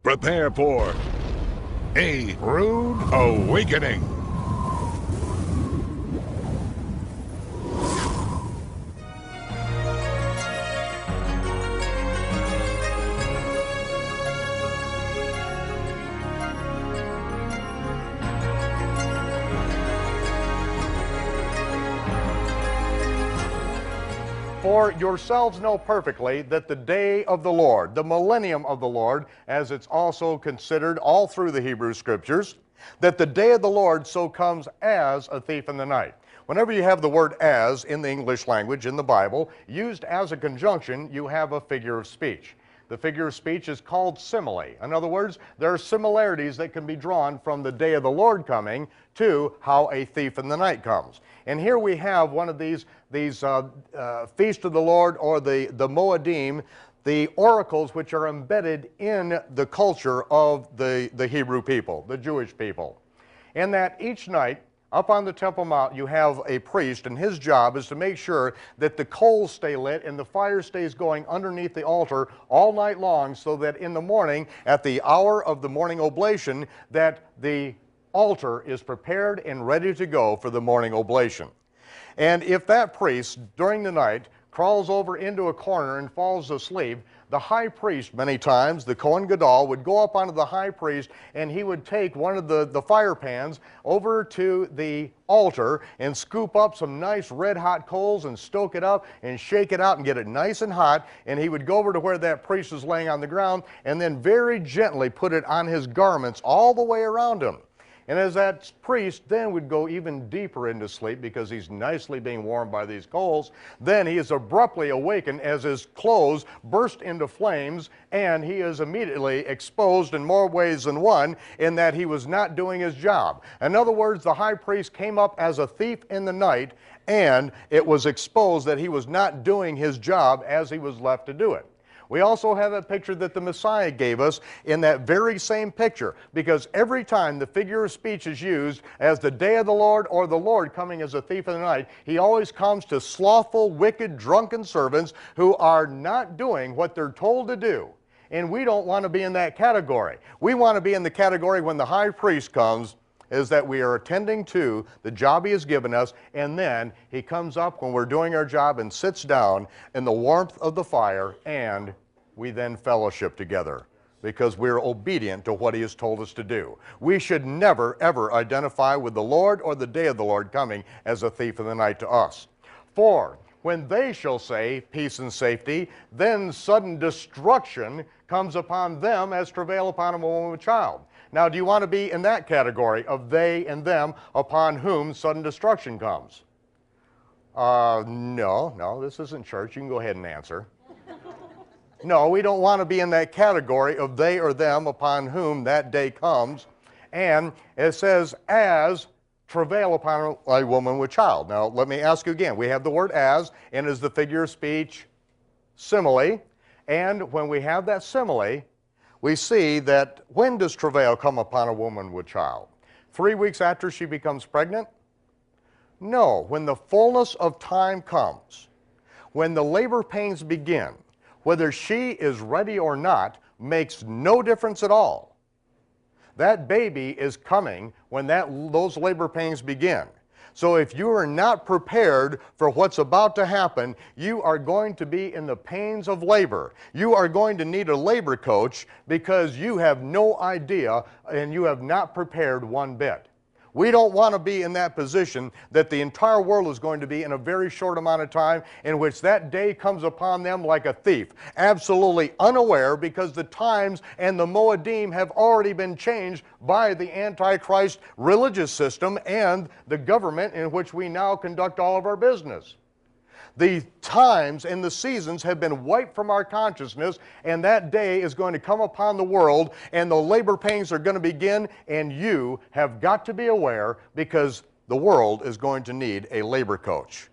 Prepare for a rude awakening. For yourselves know perfectly that the day of the Lord, the millennium of the Lord, as it's also considered all through the Hebrew Scriptures, that the day of the Lord so comes as a thief in the night. Whenever you have the word as in the English language, in the Bible, used as a conjunction, you have a figure of speech. The figure of speech is called simile. In other words, there are similarities that can be drawn from the day of the Lord coming to how a thief in the night comes. And here we have one of these feast of the Lord, or the Moedim, the oracles which are embedded in the culture of the Hebrew people, the Jewish people. And that each night, up on the Temple Mount, you have a priest, and his job is to make sure that the coals stay lit and the fire stays going underneath the altar all night long, so that in the morning, at the hour of the morning oblation, that the altar is prepared and ready to go for the morning oblation. And if that priest, during the night, crawls over into a corner and falls asleep, the high priest, many times, the Kohen Gadol, would go up onto the high priest, and he would take one of the fire pans over to the altar and scoop up some nice red hot coals and stoke it up and shake it out and get it nice and hot, and he would go over to where that priest was laying on the ground and then very gently put it on his garments all the way around him. And as that priest then would go even deeper into sleep, because he's nicely being warmed by these coals, then he is abruptly awakened as his clothes burst into flames, and he is immediately exposed in more ways than one in that he was not doing his job. In other words, the high priest came up as a thief in the night, and it was exposed that he was not doing his job as he was left to do it. We also have a picture that the Messiah gave us in that very same picture, because every time the figure of speech is used as the day of the Lord or the Lord coming as a thief in the night, he always comes to slothful, wicked, drunken servants who are not doing what they're told to do. And we don't want to be in that category. We want to be in the category when the high priest comes, is that we are attending to the job he has given us, and then he comes up when we're doing our job and sits down in the warmth of the fire, and we then fellowship together because we're obedient to what he has told us to do. We should never, ever identify with the Lord or the day of the Lord coming as a thief in the night to us. For when they shall say peace and safety, then sudden destruction comes upon them as travail upon a woman with child. Now, do you want to be in that category of they and them upon whom sudden destruction comes? No, this isn't church. You can go ahead and answer. No, we don't want to be in that category of they or them upon whom that day comes. And it says, as travail upon a woman with child. Now, let me ask you again. We have the word as, and is the figure of speech simile. And when we have that simile, we see that when does travail come upon a woman with child? 3 weeks after she becomes pregnant? No, when the fullness of time comes, when the labor pains begin, whether she is ready or not makes no difference at all. That baby is coming when those labor pains begin. So if you are not prepared for what's about to happen, you are going to be in the pains of labor. You are going to need a labor coach because you have no idea and you have not prepared one bit. We don't want to be in that position that the entire world is going to be in a very short amount of time, in which that day comes upon them like a thief, absolutely unaware, because the times and the Moedim have already been changed by the Antichrist religious system and the government in which we now conduct all of our business. The times and the seasons have been wiped from our consciousness, and that day is going to come upon the world, and the labor pains are going to begin, and you have got to be aware, because the world is going to need a labor coach.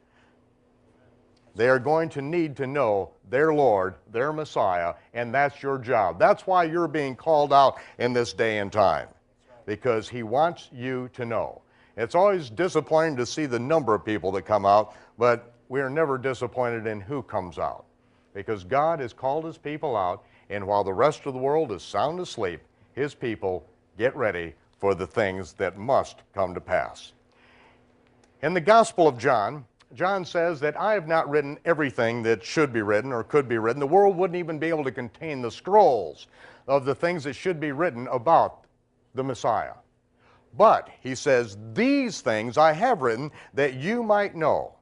They are going to need to know their Lord, their Messiah, and that's your job. That's why you're being called out in this day and time, because he wants you to know. It's always disappointing to see the number of people that come out, but we are never disappointed in who comes out, because God has called his people out, And while the rest of the world is sound asleep, his people get ready for the things that must come to pass. In the Gospel of John, John says that I have not written everything that should be written or could be written. The world wouldn't even be able to contain the scrolls of the things that should be written about the Messiah. But, he says, these things I have written that you might know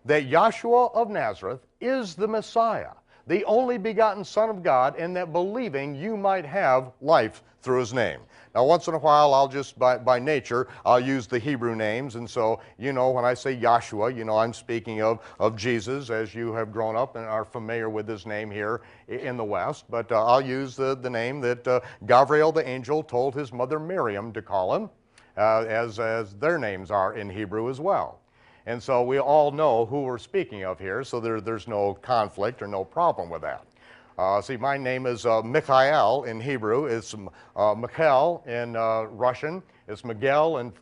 that Yahshua of Nazareth is the Messiah, the only begotten Son of God, and that believing you might have life through his name. Now, once in a while, I'll just, by nature, I'll use the Hebrew names, and so, you know, when I say Yahshua, you know, I'm speaking of Jesus, as you have grown up and are familiar with his name here in the West, but I'll use the name that Gabriel the angel told his mother Miriam to call him, as their names are in Hebrew as well. And so we all know who we're speaking of here, so there's no conflict or no problem with that. See, my name is Mikhail in Hebrew. It's Mikhail in Russian. It's Miguel in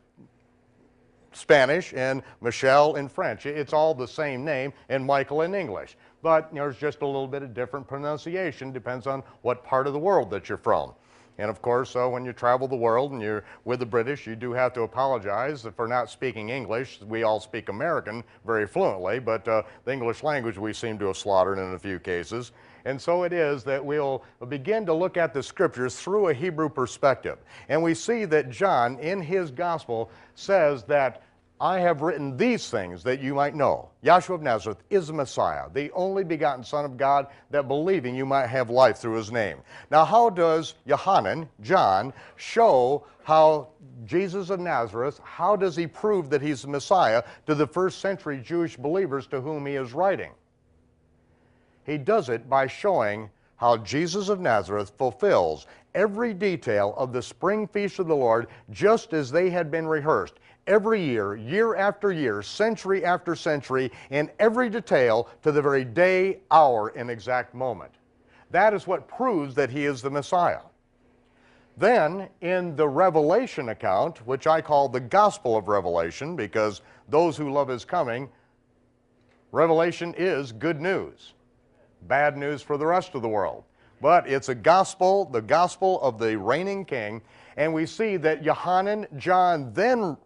Spanish and Michelle in French. It's all the same name, and Michael in English. But there's just a little bit of different pronunciation, depends on what part of the world that you're from. And of course, when you travel the world and you're with the British, you do have to apologize for not speaking English. We all speak American very fluently, but the English language we seem to have slaughtered in a few cases. And so it is that we'll begin to look at the scriptures through a Hebrew perspective. And we see that John, in his gospel, says that I have written these things that you might know. Yahshua of Nazareth is the Messiah, the only begotten Son of God, that believing you might have life through his name. Now, how does Yohanan, John, show how Jesus of Nazareth, how does he prove that he's the Messiah to the first century Jewish believers to whom he is writing? He does it by showing how Jesus of Nazareth fulfills every detail of the spring feast of the Lord just as they had been rehearsed. Every year, year after year, century after century, in every detail to the very day, hour, and exact moment. That is what proves that he is the Messiah. Then, in the Revelation account, which I call the Gospel of Revelation, because those who love his coming, Revelation is good news. Bad news for the rest of the world. But it's a gospel, the gospel of the reigning king, and we see that Yohanan, John then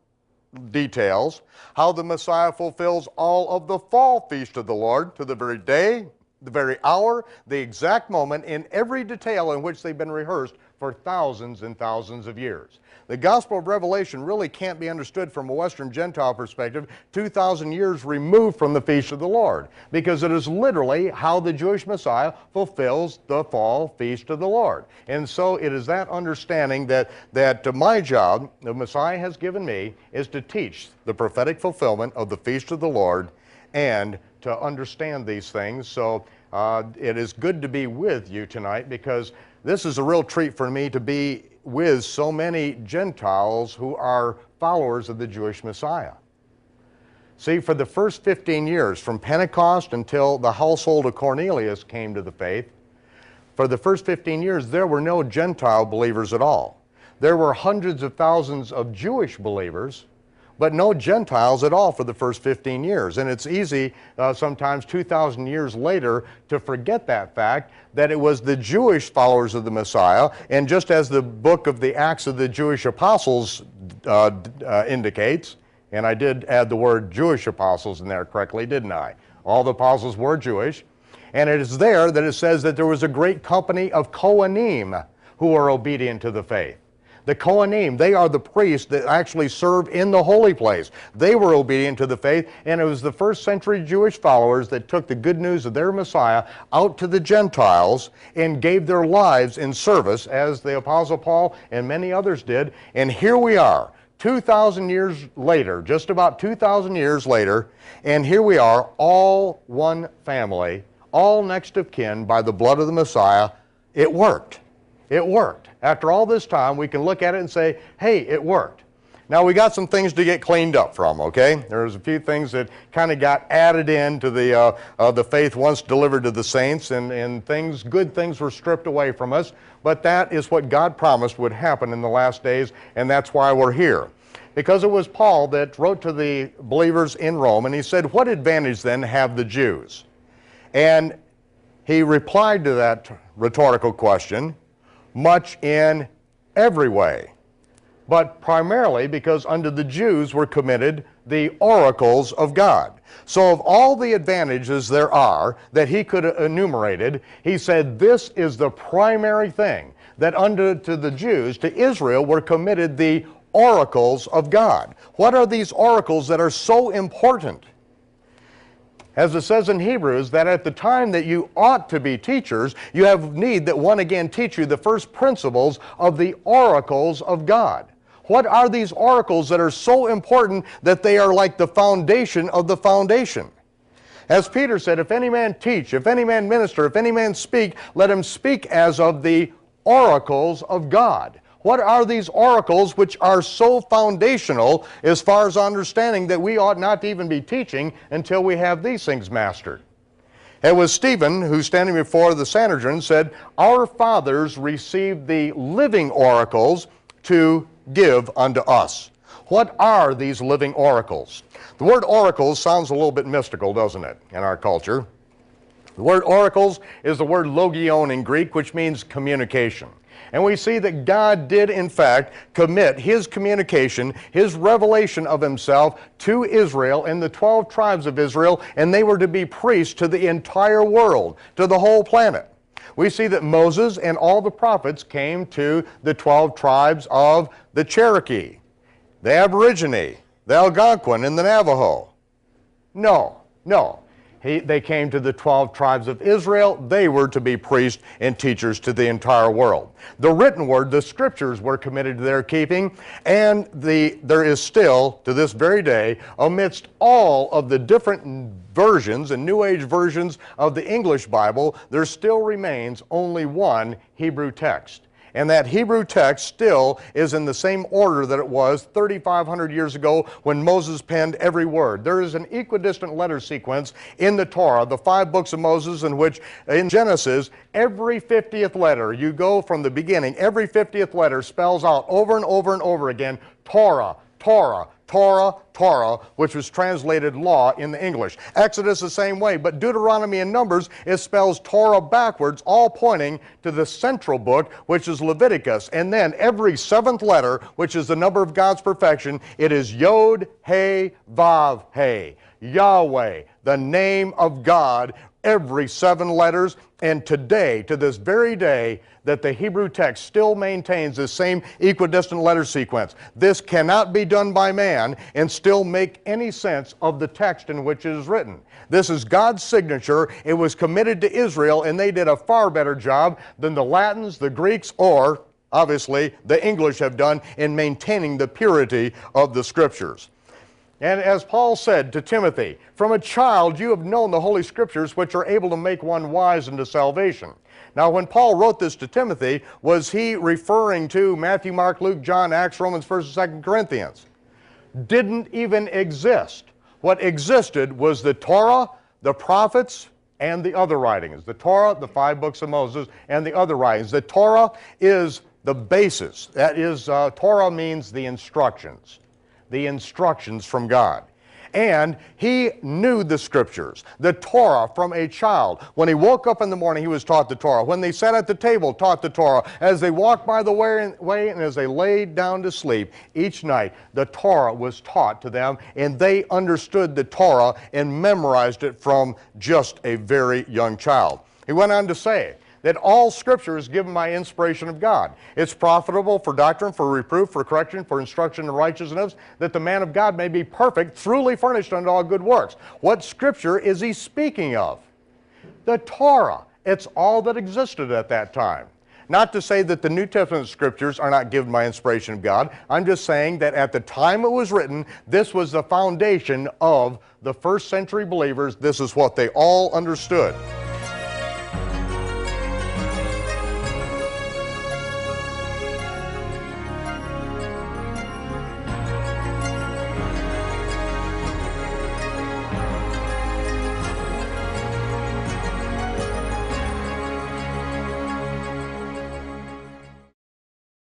details how the Messiah fulfills all of the fall feast of the Lord to the very day, the very hour, the exact moment, in every detail in which they've been rehearsed for thousands and thousands of years. The Gospel of Revelation really can't be understood from a Western Gentile perspective 2,000 years removed from the feast of the Lord, because it is literally how the Jewish Messiah fulfills the fall feast of the Lord. And so it is that understanding that my job, the Messiah has given me, is to teach the prophetic fulfillment of the feast of the Lord and to understand these things. So it is good to be with you tonight, because this is a real treat for me to be with so many Gentiles who are followers of the Jewish Messiah. See, for the first 15 years, from Pentecost until the household of Cornelius came to the faith, for the first 15 years there were no Gentile believers at all. There were hundreds of thousands of Jewish believers, but no Gentiles at all for the first 15 years. And it's easy sometimes 2,000 years later to forget that fact, that it was the Jewish followers of the Messiah, and just as the book of the Acts of the Jewish Apostles indicates, and I did add the word Jewish apostles in there correctly, didn't I? All the apostles were Jewish, and it is there that it says that there was a great company of Kohanim who are obedient to the faith. The Kohanim, they are the priests that actually serve in the holy place. They were obedient to the faith, and it was the first century Jewish followers that took the good news of their Messiah out to the Gentiles and gave their lives in service, as the Apostle Paul and many others did. And here we are, 2,000 years later, just about 2,000 years later, and here we are, all one family, all next of kin by the blood of the Messiah. It worked. It worked. After all this time, we can look at it and say, hey, it worked. Now, we got some things to get cleaned up from, okay? There's a few things that kind of got added into the faith once delivered to the saints, and things, good things were stripped away from us, but that is what God promised would happen in the last days, and that's why we're here. Because it was Paul that wrote to the believers in Rome, and he said, what advantage then have the Jews? And he replied to that rhetorical question, much in every way, but primarily because unto the Jews were committed the oracles of God. So of all the advantages there are that he could have enumerated, he said this is the primary thing, that unto the Jews, to Israel, were committed the oracles of God. What are these oracles that are so important? As it says in Hebrews, that at the time that you ought to be teachers, you have need that one again teach you the first principles of the oracles of God. What are these oracles that are so important that they are like the foundation of the foundation? As Peter said, if any man teach, if any man minister, if any man speak, let him speak as of the oracles of God. What are these oracles which are so foundational as far as understanding that we ought not to even be teaching until we have these things mastered? It was Stephen who, standing before the Sanhedrin, said, our fathers received the living oracles to give unto us. What are these living oracles? The word oracles sounds a little bit mystical, doesn't it, in our culture? The word oracles is the word logion in Greek, which means communication. And we see that God did, in fact, commit his communication, his revelation of himself to Israel and the 12 tribes of Israel, and they were to be priests to the entire world, to the whole planet. We see that Moses and all the prophets came to the 12 tribes of the Cherokee, the Aborigine, the Algonquin, and the Navajo. No. They came to the 12 tribes of Israel. They were to be priests and teachers to the entire world. The written word, the scriptures, were committed to their keeping, and there is still, to this very day, amidst all of the different versions and New Age versions of the English Bible, there still remains only one Hebrew text. And that Hebrew text still is in the same order that it was 3,500 years ago when Moses penned every word. There is an equidistant letter sequence in the Torah, the 5 books of Moses, in which in Genesis, every 50th letter, you go from the beginning, every 50th letter spells out over and over and over again, Torah, Torah, Torah, Torah, which was translated law in the English. Exodus the same way, but Deuteronomy and Numbers, it spells Torah backwards, all pointing to the central book, which is Leviticus. And then every 7th letter, which is the number of God's perfection, it is Yod, He, Vav, He. Yahweh, the name of God, every 7 letters, and today, to this very day, that the Hebrew text still maintains the same equidistant letter sequence. This cannot be done by man and still make any sense of the text in which it is written. This is God's signature. It was committed to Israel, and they did a far better job than the Latins, the Greeks, or, obviously, the English have done in maintaining the purity of the Scriptures. And as Paul said to Timothy, from a child you have known the Holy Scriptures, which are able to make one wise unto salvation. Now, when Paul wrote this to Timothy, was he referring to Matthew, Mark, Luke, John, Acts, Romans, 1st and 2nd Corinthians? Didn't even exist. What existed was the Torah, the prophets, and the other writings. The Torah, the 5 books of Moses, and the other writings. The Torah is the basis. That is, Torah means the instructions. The instructions from God. And he knew the Scriptures, the Torah, from a child. When he woke up in the morning, he was taught the Torah. When they sat at the table, taught the Torah. As they walked by the way and as they laid down to sleep, each night the Torah was taught to them, and they understood the Torah and memorized it from just a very young child. He went on to say that all Scripture is given by inspiration of God. It's profitable for doctrine, for reproof, for correction, for instruction in righteousness, that the man of God may be perfect, truly furnished unto all good works. What Scripture is he speaking of? The Torah. It's all that existed at that time. Not to say that the New Testament Scriptures are not given by inspiration of God. I'm just saying that at the time it was written, this was the foundation of the first century believers. This is what they all understood.